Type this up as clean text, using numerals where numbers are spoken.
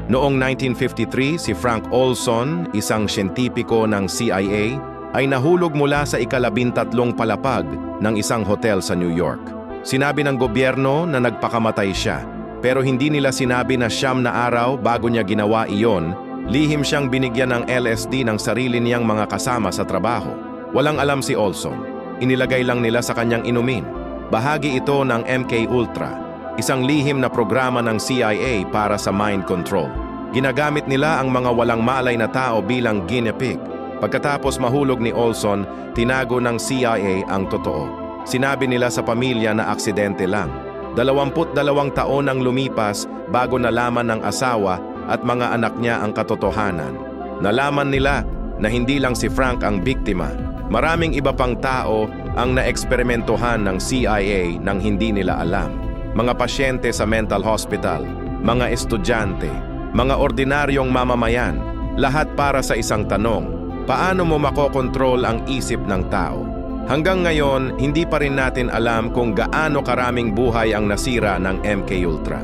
Noong 1953, si Frank Olson, isang siyentipiko ng CIA, ay nahulog mula sa ika-13 palapag ng isang hotel sa New York. Sinabi ng gobyerno na nagpakamatay siya, pero hindi nila sinabi na 9 na araw bago niya ginawa iyon, lihim siyang binigyan ng LSD ng sarili niyang mga kasama sa trabaho. Walang alam si Olson. Inilagay lang nila sa kanyang inumin. Bahagi ito ng MK Ultra, isang lihim na programa ng CIA para sa mind control. Ginagamit nila ang mga walang malay na tao bilang guinea pig. Pagkatapos mahulog ni Olson, tinago ng CIA ang totoo. Sinabi nila sa pamilya na aksidente lang. 22 taon ang lumipas bago nalaman ng asawa at mga anak niya ang katotohanan. Nalaman nila na hindi lang si Frank ang biktima. Maraming iba pang tao ang naeksperimentohan ng CIA nang hindi nila alam. Mga pasyente sa mental hospital, mga estudyante, mga ordinaryong mamamayan, lahat para sa isang tanong: paano mo makokontrol ang isip ng tao? Hanggang ngayon, hindi pa rin natin alam kung gaano karaming buhay ang nasira ng MK Ultra.